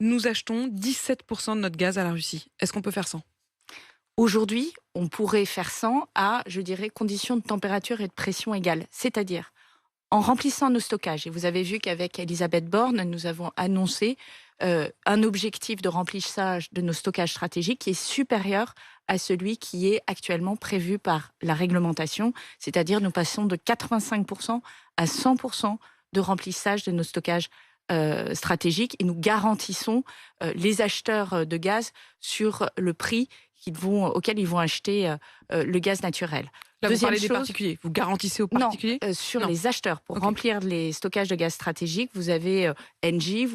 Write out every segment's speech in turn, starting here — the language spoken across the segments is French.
nous achetons 17% de notre gaz à la Russie. Est-ce qu'on peut faire sans? Aujourd'hui, on pourrait faire sans à, je dirais, conditions de température et de pression égales. C'est-à-dire, en remplissant nos stockages, et vous avez vu qu'avec Elisabeth Borne, nous avons annoncé un objectif de remplissage de nos stockages stratégiques qui est supérieur à celui qui est actuellement prévu par la réglementation. C'est-à-dire, nous passons de 85% à 100% de remplissage de nos stockages stratégiques et nous garantissons les acheteurs de gaz sur le prix auquel ils vont acheter le gaz naturel. Là, vous Deuxième parlez des chose, particuliers. Vous garantissez aux non, particuliers? sur Non. les acheteurs. Pour Ok. remplir les stockages de gaz stratégiques, vous avez Engie,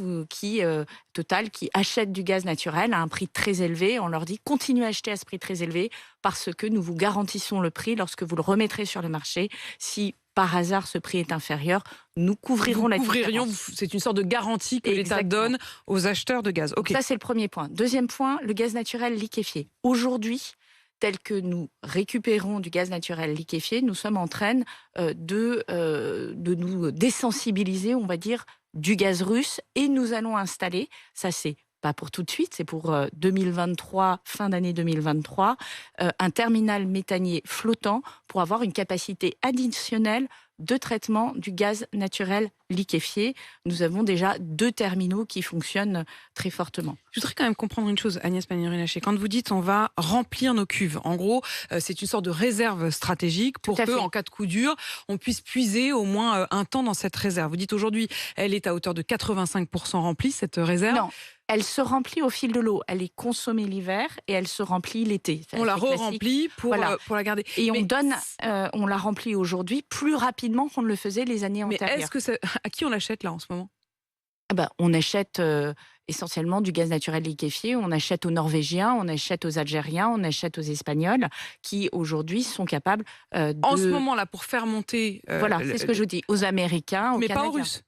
Total, qui achètent du gaz naturel à un prix très élevé. On leur dit continuez à acheter à ce prix très élevé parce que nous vous garantissons le prix lorsque vous le remettrez sur le marché. Si par hasard ce prix est inférieur, nous couvrirons la différence. C'est une sorte de garantie que l'État Exactement. donne aux acheteurs de gaz. Ok. Ça, c'est le premier point. Deuxième point, le gaz naturel liquéfié. Aujourd'hui, tel que nous récupérons du gaz naturel liquéfié, nous sommes en train de nous désensibiliser, on va dire, du gaz russe et nous allons installer, ça c'est pas pour tout de suite, c'est pour 2023, fin d'année 2023, un terminal méthanier flottant pour avoir une capacité additionnelle de traitement du gaz naturel liquéfié. Nous avons déjà 2 terminaux qui fonctionnent très fortement. Je voudrais quand même comprendre une chose, Agnès Pannier-Runacher. Quand vous dites on va remplir nos cuves, en gros, c'est une sorte de réserve stratégique pour que, en cas de coup dur, on puisse puiser au moins un temps dans cette réserve. Vous dites aujourd'hui, elle est à hauteur de 85% remplie, cette réserve. Non, elle se remplit au fil de l'eau. Elle est consommée l'hiver et elle se remplit l'été. On la re-remplit pour la garder. Et on la remplit aujourd'hui plus rapidement qu'on ne le faisait les années antérieures. Mais à qui on l'achète là en ce moment? On achète essentiellement du gaz naturel liquéfié. On achète aux Norvégiens, on achète aux Algériens, on achète aux Espagnols qui aujourd'hui sont capables En ce moment là, pour faire monter... c'est ce que je vous dis. Aux Américains, aux mais Canadiens. pas aux Russes.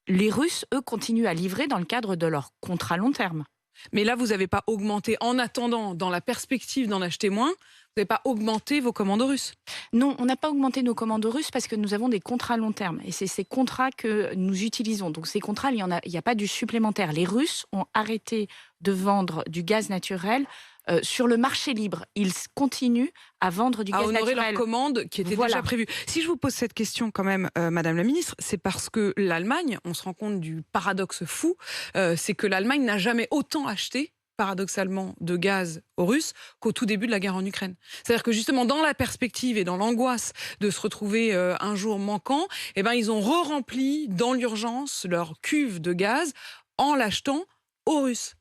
Les Russes, eux, continuent à livrer dans le cadre de leur contrat long terme. Mais là, vous n'avez pas augmenté, en attendant, dans la perspective d'en acheter moins, vous n'avez pas augmenté vos commandes russes? Non, on n'a pas augmenté nos commandes russes parce que nous avons des contrats long terme. Et c'est ces contrats que nous utilisons. Donc ces contrats, il n'y a pas du supplémentaire. Les Russes ont arrêté de vendre du gaz naturel sur le marché libre. Ils continuent à vendre du gaz naturel. À honorer leurs commandes qui étaient déjà prévues. Si je vous pose cette question quand même, Madame la Ministre, c'est parce que l'Allemagne, on se rend compte du paradoxe fou, c'est que l'Allemagne n'a jamais autant acheté, paradoxalement, de gaz aux Russes qu'au tout début de la guerre en Ukraine. C'est-à-dire que justement, dans la perspective et dans l'angoisse de se retrouver un jour manquant, ils ont re-rempli dans l'urgence leur cuve de gaz en l'achetant aux Russes.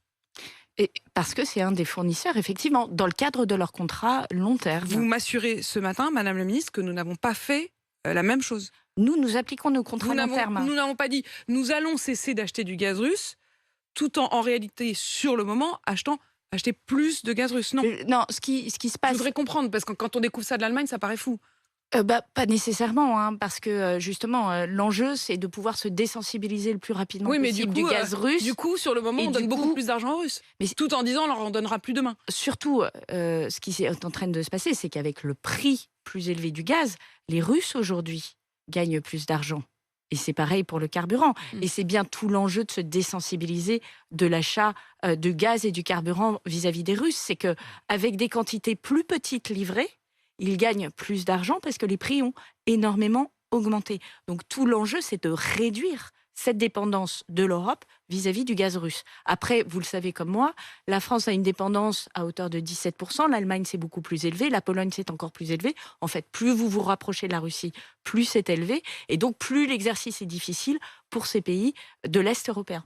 Et parce que c'est un des fournisseurs, effectivement, dans le cadre de leur contrat long terme. Vous m'assurez ce matin, Madame la Ministre, que nous n'avons pas fait la même chose. Nous appliquons nos contrats long terme. Nous n'avons pas dit nous allons cesser d'acheter du gaz russe, tout en réalité, sur le moment, acheter plus de gaz russe. Non. Non, ce qui se passe... Je voudrais comprendre, parce que quand on découvre ça de l'Allemagne, ça paraît fou. Pas nécessairement, parce que justement, l'enjeu, c'est de pouvoir se désensibiliser le plus rapidement possible du gaz russe. Du coup, sur le moment, on donne beaucoup plus d'argent aux Russes, tout en disant on leur en donnera plus demain. Surtout, ce qui est en train de se passer, c'est qu'avec le prix plus élevé du gaz, les Russes, aujourd'hui, gagnent plus d'argent. Et c'est pareil pour le carburant. Et c'est bien tout l'enjeu de se désensibiliser de l'achat de gaz et du carburant vis-à-vis des Russes. C'est qu'avec des quantités plus petites livrées, ils gagnent plus d'argent parce que les prix ont énormément augmenté. Donc tout l'enjeu, c'est de réduire cette dépendance de l'Europe vis-à-vis du gaz russe. Après, vous le savez comme moi, la France a une dépendance à hauteur de 17%, l'Allemagne c'est beaucoup plus élevé, la Pologne c'est encore plus élevé. En fait, plus vous vous rapprochez de la Russie, plus c'est élevé, et donc plus l'exercice est difficile pour ces pays de l'Est européen.